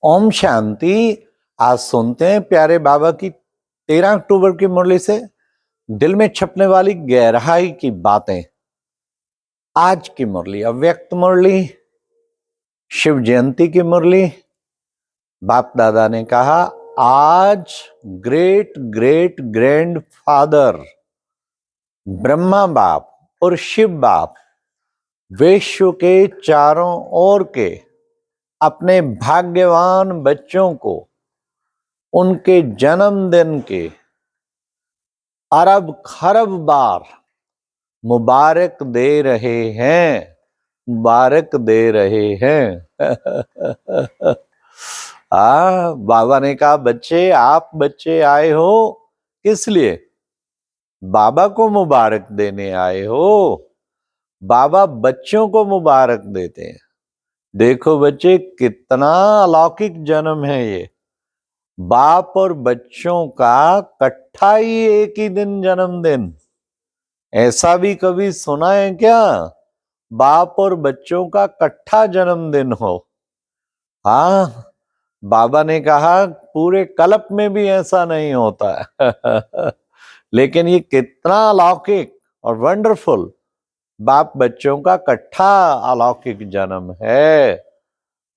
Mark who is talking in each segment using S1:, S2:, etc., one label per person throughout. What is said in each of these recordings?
S1: ओम शांति। आज सुनते हैं प्यारे बाबा की 13 अक्टूबर की मुरली से दिल में छपने वाली गहराई की बातें। आज की मुरली अव्यक्त मुरली, शिव जयंती की मुरली। बाप दादा ने कहा, आज great great grand father Brahma बाप और शिव बाप विश्व के चारों ओर के अपने भाग्यवान बच्चों को उनके जन्मदिन के अरब खरब बार मुबारक दे रहे हैं, मुबारक दे रहे हैं। बाबा ने कहा, बच्चे, आप बच्चे आए हो किस लिए? बाबा को मुबारक देने आए हो। बाबा बच्चों को मुबारक देते हैं। देखो बच्चे, कितना अलौकिक जन्म है ये। बाप और बच्चों का इकट्ठा ही एक ही दिन जन्मदिन। ऐसा भी कभी सुना है क्या? बाप और बच्चों का इकट्ठा जन्मदिन हो। हाँ, बाबा ने कहा पूरे कल्प में भी ऐसा नहीं होता है। लेकिन ये कितना अलौकिक और वंडरफुल बाप बच्चों का इकट्ठा अलौकिक जन्म है।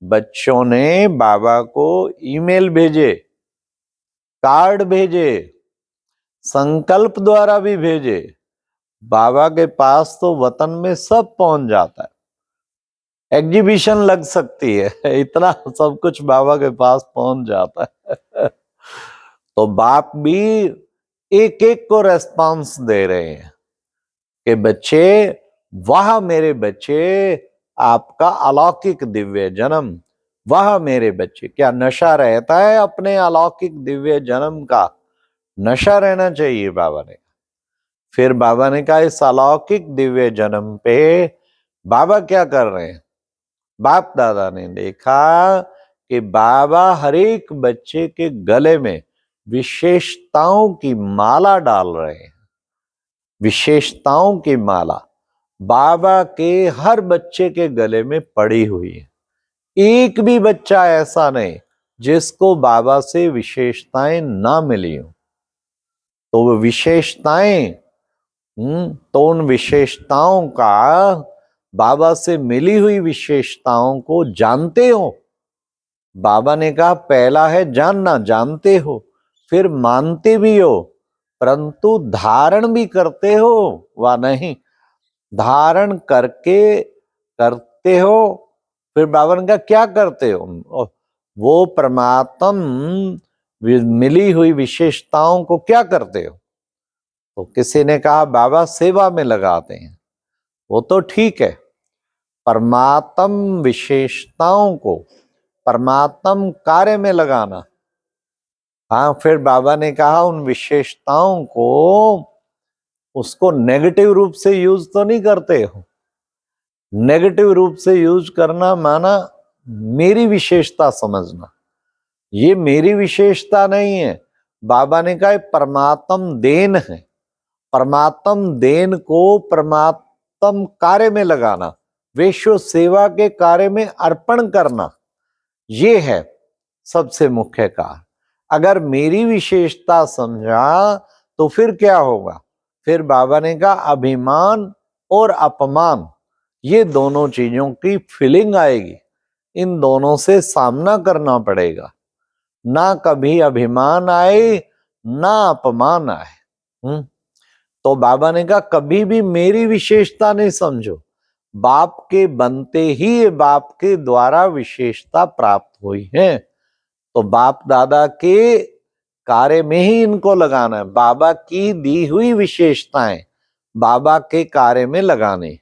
S1: बच्चों ने बाबा को ईमेल भेजे, कार्ड भेजे, संकल्प द्वारा भी भेजे। बाबा के पास तो वतन में सब पहुंच जाता है। एग्जीबिशन लग सकती है, इतना सब कुछ बाबा के पास पहुंच जाता है। तो बाप भी एक एक को रेस्पॉन्स दे रहे हैं कि बच्चे, वाह मेरे बच्चे, आपका अलौकिक दिव्य जन्म। वाह मेरे बच्चे। क्या नशा रहता है अपने अलौकिक दिव्य जन्म का? नशा रहना चाहिए, बाबा ने। फिर बाबा ने कहा, इस अलौकिक दिव्य जन्म पे बाबा क्या कर रहे हैं? बाप दादा ने देखा कि बाबा हर एक बच्चे के गले में विशेषताओं की माला डाल रहे हैं। विशेषताओं की माला बाबा के हर बच्चे के गले में पड़ी हुई है। एक भी बच्चा ऐसा नहीं जिसको बाबा से विशेषताएं ना मिली हो। तो वो विशेषताएं, तो उन विशेषताओं का, बाबा से मिली हुई विशेषताओं को जानते हो? बाबा ने कहा, पहला है जानना, जानते हो, फिर मानते भी हो, परंतु धारण भी करते हो वा नहीं? धारण करके करते हो। फिर बाबा ने कहा, क्या करते हो? वो परमात्म मिली हुई विशेषताओं को क्या करते हो? तो किसी ने कहा, बाबा सेवा में लगाते हैं। वो तो ठीक है, परमात्म विशेषताओं को परमात्म कार्य में लगाना। हाँ, फिर बाबा ने कहा, उन विशेषताओं को, उसको नेगेटिव रूप से यूज तो नहीं करते हो। नेगेटिव रूप से यूज करना माना मेरी विशेषता समझना। ये मेरी विशेषता नहीं है। बाबा ने कहा, परमात्म देन है। परमात्म देन को परमात्म कार्य में लगाना, विश्व सेवा के कार्य में अर्पण करना, ये है सबसे मुख्य कार्य। अगर मेरी विशेषता समझा तो फिर क्या होगा? फिर बाबा ने कहा, अभिमान और अपमान, ये दोनों चीजों की फीलिंग आएगी। इन दोनों से सामना करना पड़ेगा। ना कभी अभिमान आए, ना अपमान आए। तो बाबा ने कहा, कभी भी मेरी विशेषता नहीं समझो। बाप के बनते ही बाप के द्वारा विशेषता प्राप्त हुई है। तो बाप दादा के कार्य में ही इनको लगाना है। बाबा की दी हुई विशेषताएं बाबा के कार्य में लगाने।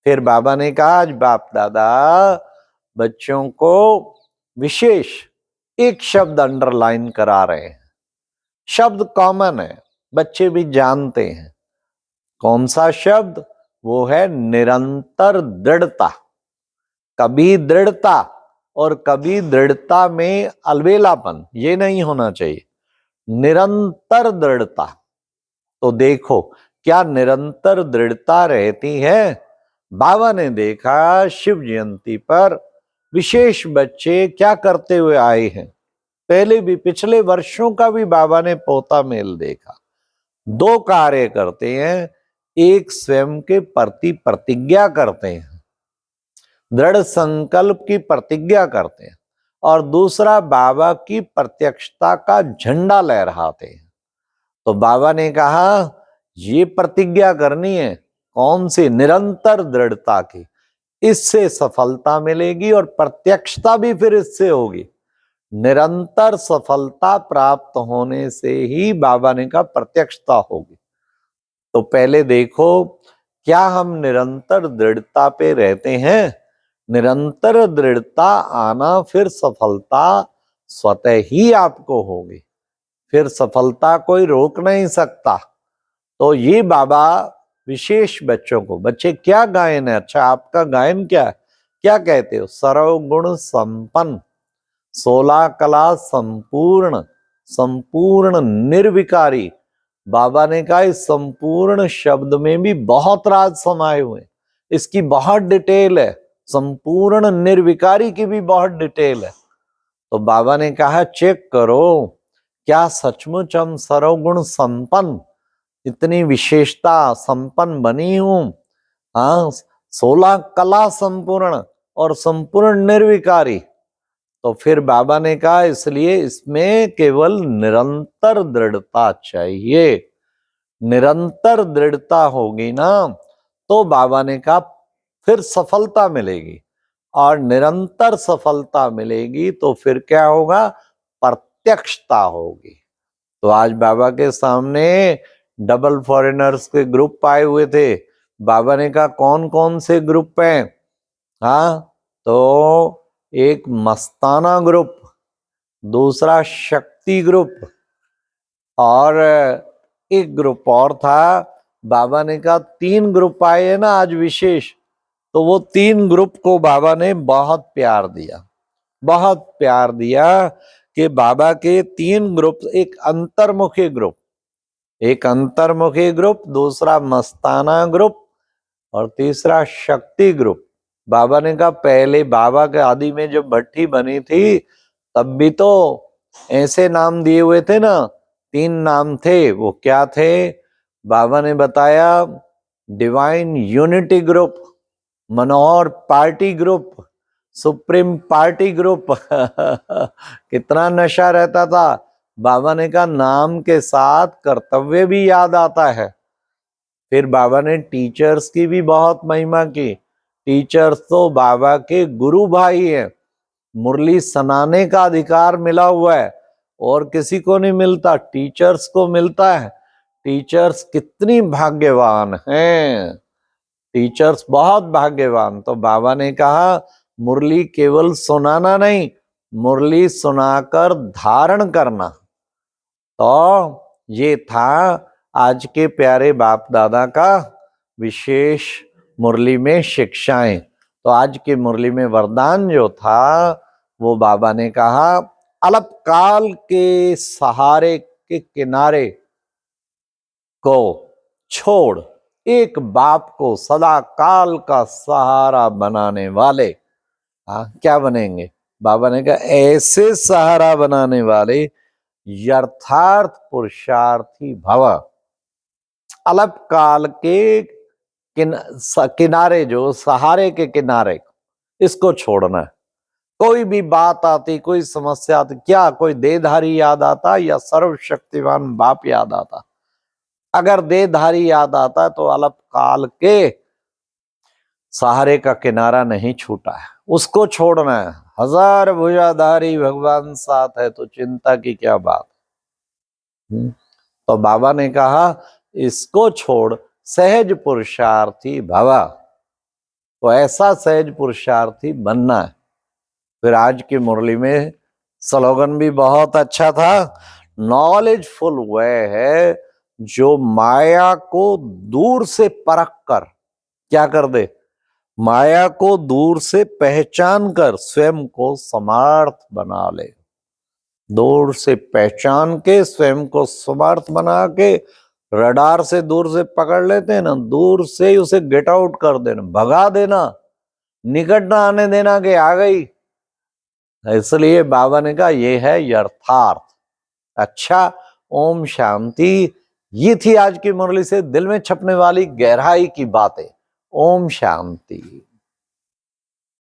S1: फिर बाबा ने कहा, आज बाप दादा बच्चों को विशेष एक शब्द अंडरलाइन करा रहे हैं। शब्द कॉमन है, बच्चे भी जानते हैं। कौन सा शब्द? वो है निरंतर दृढ़ता। कभी दृढ़ता और कभी दृढ़ता में अलबेलापन, ये नहीं होना चाहिए। निरंतर दृढ़ता। तो देखो, क्या निरंतर दृढ़ता रहती है? बाबा ने देखा शिव जयंती पर विशेष बच्चे क्या करते हुए आए हैं। पहले भी पिछले वर्षों का भी बाबा ने पोता मेल देखा। दो कार्य करते हैं, एक स्वयं के प्रति प्रतिज्ञा करते हैं, दृढ़ संकल्प की प्रतिज्ञा करते हैं, और दूसरा बाबा की प्रत्यक्षता का झंडा लहराते हैं। तो बाबा ने कहा ये प्रतिज्ञा करनी है, कौन सी? निरंतर दृढ़ता की। इससे सफलता मिलेगी और प्रत्यक्षता भी फिर इससे होगी। निरंतर सफलता प्राप्त होने से ही बाबा ने कहा प्रत्यक्षता होगी। तो पहले देखो, क्या हम निरंतर दृढ़ता पे रहते हैं? निरंतर दृढ़ता आना, फिर सफलता स्वतः ही आपको होगी, फिर सफलता कोई रोक नहीं सकता। तो ये बाबा विशेष बच्चों को, बच्चे क्या गायन है? अच्छा, आपका गायन क्या है? क्या कहते हो? सर्वगुण संपन्न, 16 कला संपूर्ण, संपूर्ण निर्विकारी। बाबा ने कहा इस संपूर्ण शब्द में भी बहुत राज समाये हुए, इसकी बहुत डिटेल है। संपूर्ण निर्विकारी की भी बहुत डिटेल है। तो बाबा ने कहा चेक करो, क्या सचमुच हम सर्वगुण संपन्न, इतनी विशेषता संपन्न बनी हूं? हाँ, 16 कला संपूर्ण और संपूर्ण निर्विकारी। तो फिर बाबा ने कहा इसलिए इसमें केवल निरंतर दृढ़ता चाहिए। निरंतर दृढ़ता होगी ना, तो बाबा ने कहा फिर सफलता मिलेगी, और निरंतर सफलता मिलेगी तो फिर क्या होगा? प्रत्यक्षता होगी। तो आज बाबा के सामने डबल फॉरेनर्स के ग्रुप आए हुए थे। बाबा ने कहा कौन कौन से ग्रुप हैं? हाँ, तो एक मस्ताना ग्रुप, दूसरा शक्ति ग्रुप, और एक ग्रुप और था। बाबा ने कहा 3 ग्रुप आए हैं ना आज विशेष, तो वो 3 ग्रुप को बाबा ने बहुत प्यार दिया, बहुत प्यार दिया कि बाबा के 3 ग्रुप, एक अंतर्मुखी ग्रुप, एक अंतर्मुखी ग्रुप, दूसरा मस्ताना ग्रुप, और तीसरा शक्ति ग्रुप। बाबा ने कहा पहले बाबा के आदि में जब भट्टी बनी थी तब भी तो ऐसे नाम दिए हुए थे ना, 3 नाम थे। वो क्या थे? बाबा ने बताया divine unity group, Manohar party group, supreme party group. कितना नशा रहता था। बाबा ने कहा नाम के साथ कर्तव्य भी याद आता है। फिर बाबा ने टीचर्स की भी बहुत महिमा की। टीचर्स तो बाबा के गुरु भाई हैं। मुरली सुनाने का अधिकार मिला हुआ है और किसी को नहीं मिलता, टीचर्स को मिलता है। टीचर्स कितनी भाग्यवान हैं, टीचर्स बहुत भाग्यवान। तो बाबा ने कहा मुरली केवल सुनाना नहीं, मुरली सुनाकर धारण करना। तो ये था आज के प्यारे बाप दादा का विशेष मुरली में शिक्षाएं। तो आज की मुरली में वरदान जो था वो बाबा ने कहा अल्पकाल के सहारे के किनारे को छोड़ एक बाप को सदा काल का सहारा बनाने वाले। क्या बनेंगे? बाबा ने कहा ऐसे सहारा बनाने वाले यथार्थ पुरुषार्थी भव। अल्पकाल के किनारे, जो सहारे के किनारे, इसको छोड़ना है। कोई भी बात आती, कोई समस्या आती, क्या कोई देहधारी याद आता या सर्वशक्तिमान बाप याद आता? अगर देहधारी याद आता तो अल्पकाल के सहारे का किनारा नहीं छूटा है, उसको छोड़ना है। 1000 भुजाधारी भगवान साथ है तो चिंता की क्या बात। तो बाबा ने कहा इसको छोड़ सहज पुरुषार्थी भवा। तो ऐसा सहज पुरुषार्थी बनना है। फिर आज की मुरली में स्लोगन भी बहुत अच्छा था। नॉलेजफुल वह है जो माया को दूर से परख कर क्या कर दे, माया को दूर से पहचान कर स्वयं को समर्थ बना ले। दूर से पहचान के स्वयं को समर्थ बना के, रडार से दूर से पकड़ लेते हैं ना, दूर से उसे गेट आउट कर देना, भगा देना, निकट ना आने देना कि आ गई, इसलिए बाबा ने कहा ये है यथार्थ। अच्छा, ओम शांति। ये थी आज की मुरली से दिल में छपने वाली गहराई की बातें। ओम शांति।